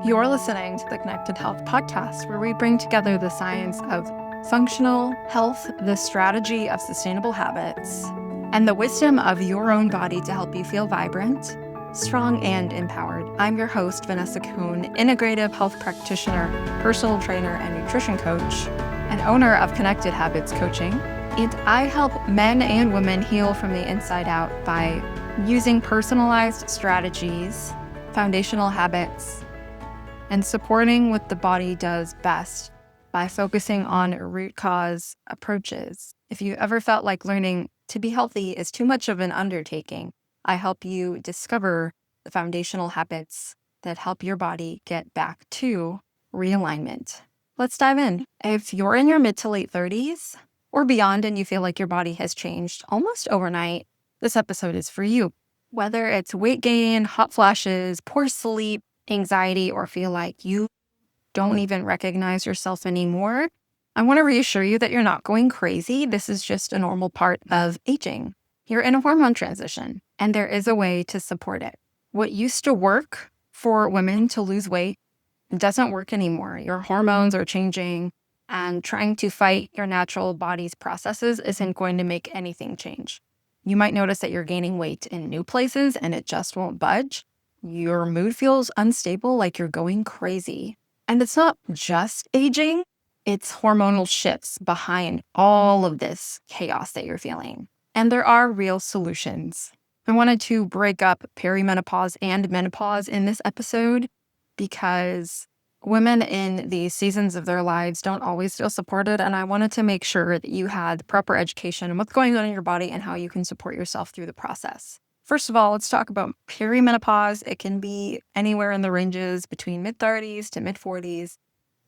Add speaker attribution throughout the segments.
Speaker 1: You're listening to the Connected Health Podcast, where we bring together the science of functional health, the strategy of sustainable habits, and the wisdom of your own body to help you feel vibrant, strong, and empowered. I'm your host, Vanessa Kuhn, integrative health practitioner, personal trainer, and nutrition coach, and owner of Connected Habits Coaching. And I help men and women heal from the inside out by using personalized strategies, foundational habits, and supporting what the body does best by focusing on root cause approaches. If you ever felt like learning to be healthy is too much of an undertaking, I help you discover the foundational habits that help your body get back to realignment. Let's dive in. If you're in your mid to late 30s or beyond and you feel like your body has changed almost overnight, this episode is for you. Whether it's weight gain, hot flashes, poor sleep, anxiety, or feel like you don't even recognize yourself anymore, I want to reassure you that you're not going crazy. This is just a normal part of aging. You're in a hormone transition, and there is a way to support it. What used to work for women to lose weight doesn't work anymore. Your hormones are changing, and trying to fight your natural body's processes isn't going to make anything change. You might notice that you're gaining weight in new places, and it just won't budge. Your mood feels unstable, like you're going crazy. And it's not just aging, it's hormonal shifts behind all of this chaos that you're feeling. And there are real solutions. I wanted to break up perimenopause and menopause in this episode because women in these seasons of their lives don't always feel supported, and I wanted to make sure that you had proper education on what's going on in your body and how you can support yourself through the process. First of all, let's talk about perimenopause. It can be anywhere in the ranges between mid-30s to mid-40s.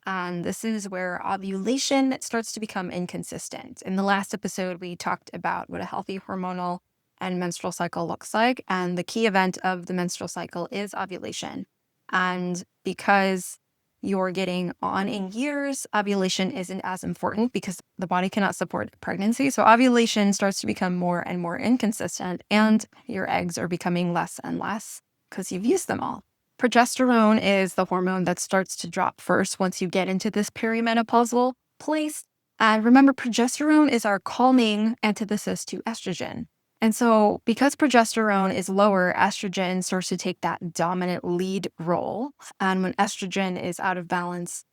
Speaker 1: And this is where ovulation starts to become inconsistent. In the last episode, we talked about what a healthy hormonal and menstrual cycle looks like. And the key event of the menstrual cycle is ovulation. And because you're getting on in years, ovulation isn't as important because the body cannot support pregnancy. So ovulation starts to become more and more inconsistent, and your eggs are becoming less and less because you've used them all. Progesterone is the hormone that starts to drop first once you get into this perimenopausal place. And remember, progesterone is our calming antithesis to estrogen. And so because progesterone is lower, estrogen starts to take that dominant lead role. And when estrogen is out of balance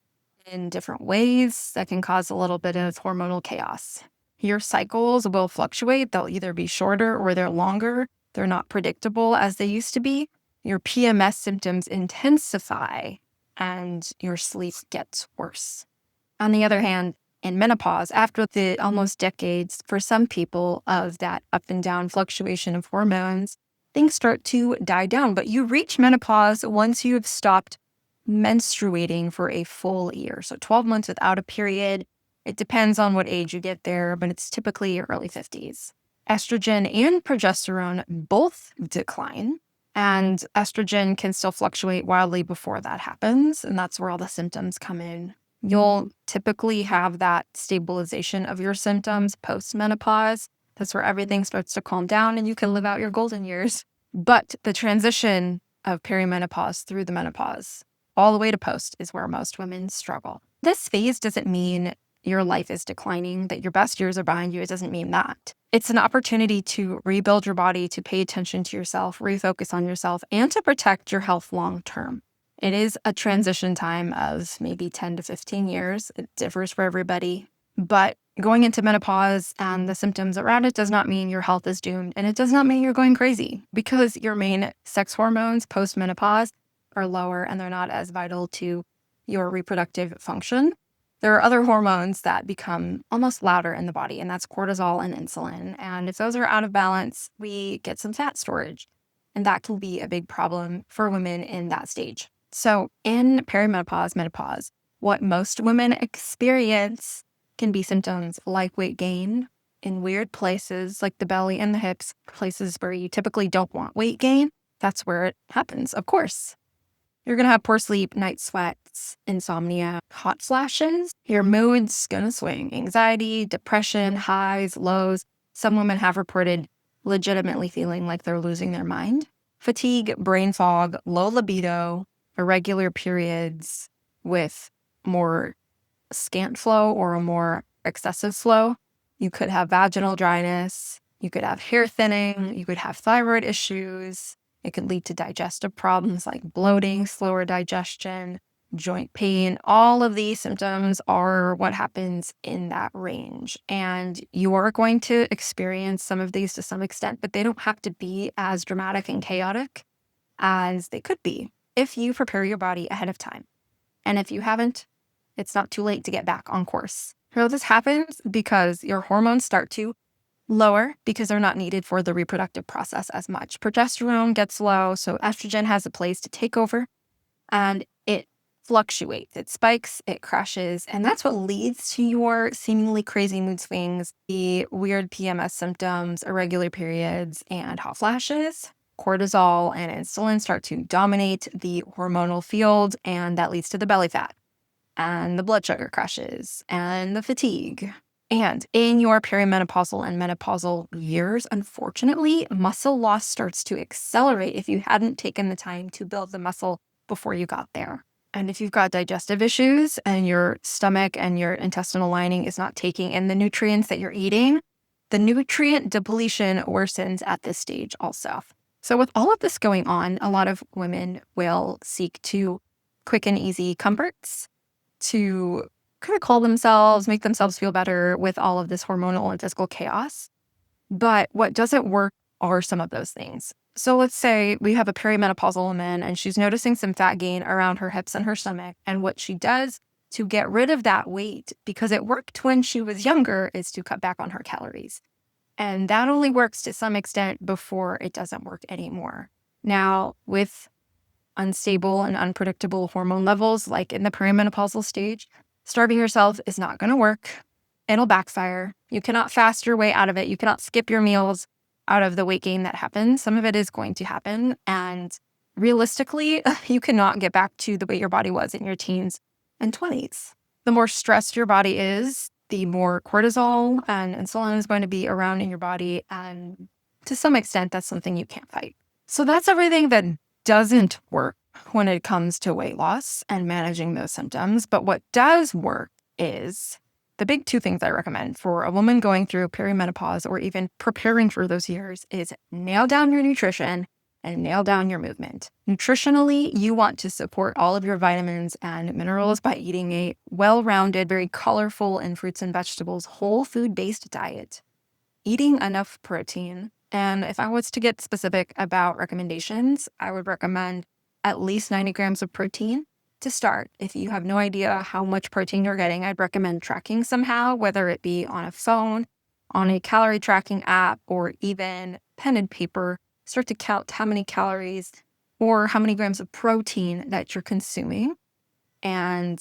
Speaker 1: in different ways, that can cause a little bit of hormonal chaos. Your cycles will fluctuate. They'll either be shorter or they're longer. They're not predictable as they used to be. Your PMS symptoms intensify and your sleep gets worse. On the other hand, in menopause, after the almost decades for some people of that up and down fluctuation of hormones, things start to die down. But you reach menopause once you have stopped menstruating for a full year. So 12 months without a period. It depends on what age you get there, but it's typically your early 50s. Estrogen and progesterone both decline. And estrogen can still fluctuate wildly before that happens. And that's where all the symptoms come in. You'll typically have that stabilization of your symptoms post-menopause. That's where everything starts to calm down and you can live out your golden years. But the transition of perimenopause through the menopause, all the way to post, is where most women struggle. This phase doesn't mean your life is declining, that your best years are behind you. It doesn't mean that. It's an opportunity to rebuild your body, to pay attention to yourself, refocus on yourself, and to protect your health long term. It is a transition time of maybe 10 to 15 years. It differs for everybody. But going into menopause and the symptoms around it does not mean your health is doomed. And it does not mean you're going crazy because your main sex hormones post-menopause are lower and they're not as vital to your reproductive function. There are other hormones that become almost louder in the body, and that's cortisol and insulin. And if those are out of balance, we get some fat storage. And that can be a big problem for women in that stage. So in perimenopause, menopause, what most women experience can be symptoms like weight gain in weird places like the belly and the hips, places where you typically don't want weight gain. That's where it happens, of course. You're going to have poor sleep, night sweats, insomnia, hot flashes. Your mood's going to swing. Anxiety, depression, highs, lows. Some women have reported legitimately feeling like they're losing their mind. Fatigue, brain fog, low libido, irregular periods with more scant flow or a more excessive flow. You could have vaginal dryness. You could have hair thinning. You could have thyroid issues. It could lead to digestive problems like bloating, slower digestion, joint pain. All of these symptoms are what happens in that range. And you are going to experience some of these to some extent, but they don't have to be as dramatic and chaotic as they could be if you prepare your body ahead of time. And if you haven't, it's not too late to get back on course. So this happens because your hormones start to lower because they're not needed for the reproductive process as much. Progesterone gets low, so estrogen has a place to take over, and it fluctuates. It spikes, it crashes, and that's what leads to your seemingly crazy mood swings, the weird PMS symptoms, irregular periods, and hot flashes. Cortisol and insulin start to dominate the hormonal field, and that leads to the belly fat and the blood sugar crashes and the fatigue. And in your perimenopausal and menopausal years, unfortunately, muscle loss starts to accelerate if you hadn't taken the time to build the muscle before you got there. And if you've got digestive issues and your stomach and your intestinal lining is not taking in the nutrients that you're eating, the nutrient depletion worsens at this stage also. So with all of this going on, a lot of women will seek to quick and easy comforts to kind of call themselves, make themselves feel better with all of this hormonal and physical chaos. But what doesn't work are some of those things. So let's say we have a perimenopausal woman and she's noticing some fat gain around her hips and her stomach. And what she does to get rid of that weight, because it worked when she was younger, is to cut back on her calories. And that only works to some extent before it doesn't work anymore. Now, with unstable and unpredictable hormone levels, like in the perimenopausal stage, starving yourself is not going to work. It'll backfire. You cannot fast your way out of it. You cannot skip your meals out of the weight gain that happens. Some of it is going to happen. And realistically, you cannot get back to the way your body was in your teens and 20s. The more stressed your body is, the more cortisol and insulin is going to be around in your body. And to some extent, that's something you can't fight. So that's everything that doesn't work when it comes to weight loss and managing those symptoms. But what does work is the big two things I recommend for a woman going through perimenopause or even preparing for those years is nail down your nutrition and nail down your movement. Nutritionally, you want to support all of your vitamins and minerals by eating a well-rounded, very colorful and fruits and vegetables, whole food-based diet. Eating enough protein. And if I was to get specific about recommendations, I would recommend at least 90 grams of protein to start. If you have no idea how much protein you're getting, I'd recommend tracking somehow, whether it be on a phone, on a calorie tracking app, or even pen and paper. Start to count how many calories or how many grams of protein that you're consuming. And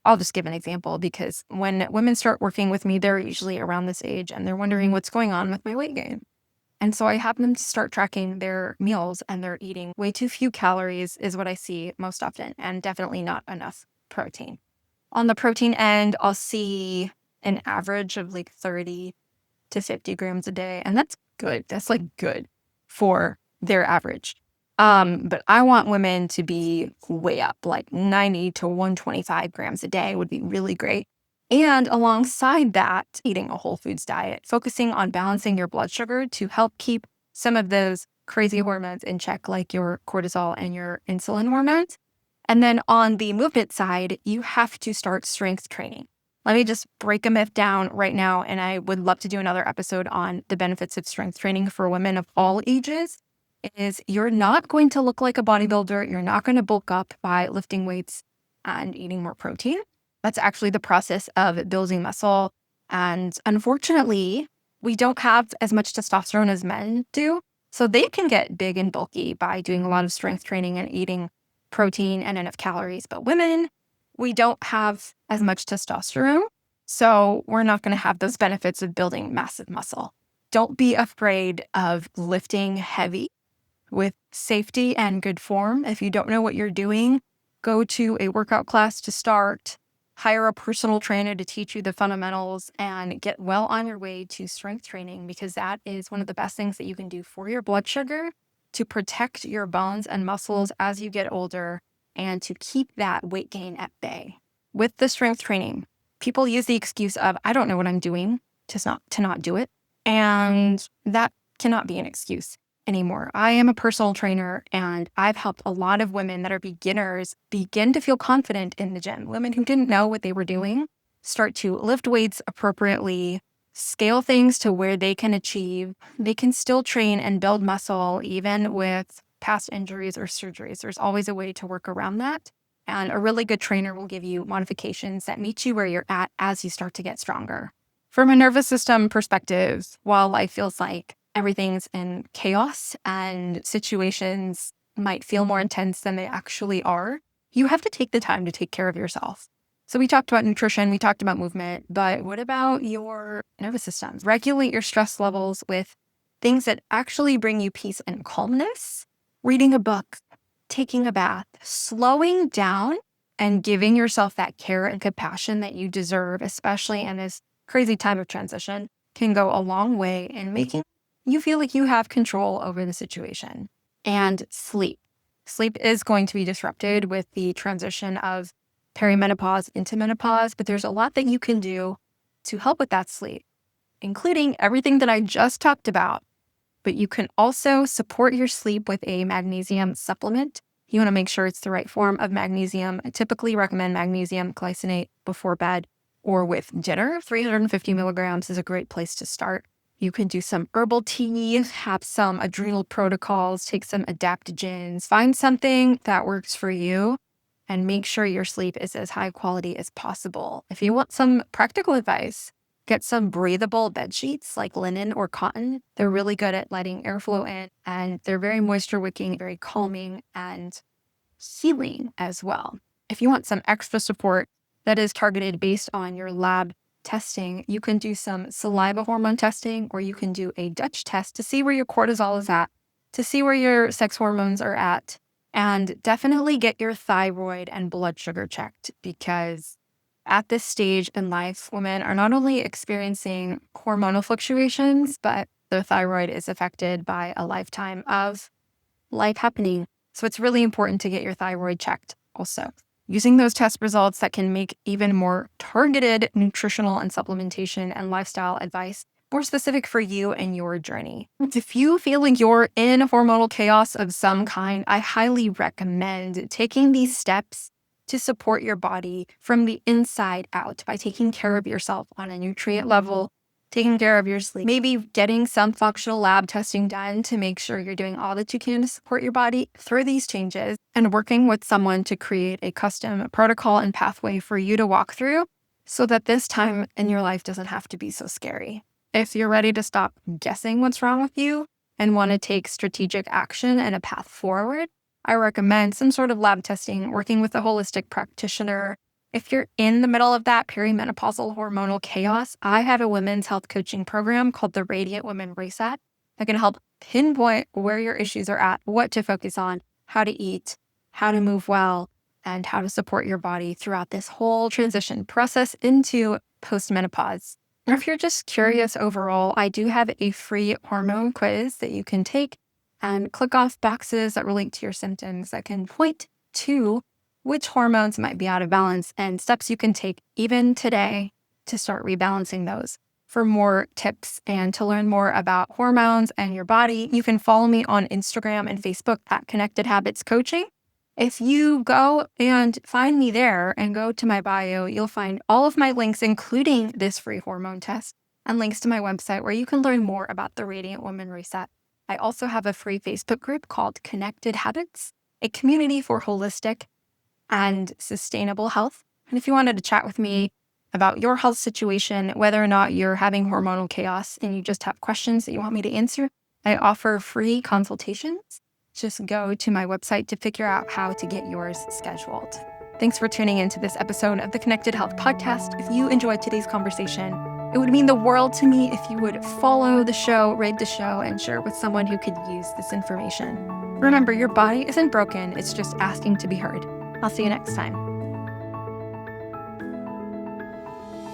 Speaker 1: I'll just give an example, because when women start working with me, they're usually around this age and they're wondering what's going on with my weight gain. And so I have them to start tracking their meals, and they're eating way too few calories is what I see most often, and definitely not enough protein. On the protein end, I'll see an average of like 30 to 50 grams a day. And that's good. That's like good for their average. But I want women to be way up, like 90 to 125 grams a day would be really great. And alongside that, eating a whole foods diet, focusing on balancing your blood sugar to help keep some of those crazy hormones in check, like your cortisol and your insulin hormones. And then on the movement side, you have to start strength training. Let me just break a myth down right now, and I would love to do another episode on the benefits of strength training for women of all ages. Is you're not going to look like a bodybuilder. You're not going to bulk up by lifting weights and eating more protein. That's actually the process of building muscle. And unfortunately, we don't have as much testosterone as men do. So they can get big and bulky by doing a lot of strength training and eating protein and enough calories. But women, we don't have as much testosterone. So we're not going to have those benefits of building massive muscle. Don't be afraid of lifting heavy with safety and good form. If you don't know what you're doing, go to a workout class to start, hire a personal trainer to teach you the fundamentals, and get well on your way to strength training, because that is one of the best things that you can do for your blood sugar to protect your bones and muscles as you get older and to keep that weight gain at bay. With the strength training, people use the excuse of, I don't know what I'm doing, to not do it. And that cannot be an excuse anymore. I am a personal trainer, and I've helped a lot of women that are beginners begin to feel confident in the gym. Women who didn't know what they were doing start to lift weights appropriately, scale things to where they can achieve. They can still train and build muscle even with past injuries or surgeries. There's always a way to work around that. And a really good trainer will give you modifications that meet you where you're at as you start to get stronger. From a nervous system perspective, while life feels like everything's in chaos and situations might feel more intense than they actually are, you have to take the time to take care of yourself. So we talked about nutrition, we talked about movement, but what about your nervous system? Regulate your stress levels with things that actually bring you peace and calmness. Reading a book, taking a bath, slowing down and giving yourself that care and compassion that you deserve, especially in this crazy time of transition, can go a long way in making you feel like you have control over the situation. And sleep. Sleep is going to be disrupted with the transition of perimenopause into menopause, but there's a lot that you can do to help with that sleep, including everything that I just talked about. But you can also support your sleep with a magnesium supplement. You want to make sure it's the right form of magnesium. I typically recommend magnesium glycinate before bed or with dinner. 350 milligrams is a great place to start. You can do some herbal tea, have some adrenal protocols, take some adaptogens, find something that works for you, and make sure your sleep is as high quality as possible. If you want some practical advice, get some breathable bed sheets like linen or cotton. They're really good at letting airflow in, and they're very moisture wicking, very calming and healing as well. If you want some extra support that is targeted based on your lab testing, you can do some saliva hormone testing, or you can do a Dutch test to see where your cortisol is at, to see where your sex hormones are at, and definitely get your thyroid and blood sugar checked, because at this stage in life, women are not only experiencing hormonal fluctuations, but their thyroid is affected by a lifetime of life happening. So it's really important to get your thyroid checked also. Using those test results that can make even more targeted nutritional and supplementation and lifestyle advice more specific for you and your journey. If you feel like you're in hormonal chaos of some kind, I highly recommend taking these steps to support your body from the inside out by taking care of yourself on a nutrient level, taking care of your sleep, maybe getting some functional lab testing done to make sure you're doing all that you can to support your body through these changes, and working with someone to create a custom protocol and pathway for you to walk through so that this time in your life doesn't have to be so scary. If you're ready to stop guessing what's wrong with you and want to take strategic action and a path forward, I recommend some sort of lab testing, working with a holistic practitioner. If you're in the middle of that perimenopausal hormonal chaos, I have a women's health coaching program called the Radiant Women Reset that can help pinpoint where your issues are at, what to focus on, how to eat, how to move well, and how to support your body throughout this whole transition process into postmenopause. Or if you're just curious overall, I do have a free hormone quiz that you can take and click off boxes that relate to your symptoms that can point to which hormones might be out of balance and steps you can take even today to start rebalancing those. For more tips and to learn more about hormones and your body, you can follow me on Instagram and Facebook at Connected Habits Coaching. If you go and find me there and go to my bio, you'll find all of my links, including this free hormone test, and links to my website where you can learn more about the Radiant Woman Reset. I also have a free Facebook group called Connected Habits, a community for holistic and sustainable health. And if you wanted to chat with me about your health situation, whether or not you're having hormonal chaos and you just have questions that you want me to answer, I offer free consultations. Just go to my website to figure out how to get yours scheduled. Thanks for tuning into this episode of the Connected Health Podcast. If you enjoyed today's conversation, it would mean the world to me if you would follow the show, rate the show, and share it with someone who could use this information. Remember, your body isn't broken, it's just asking to be heard. I'll see you next time.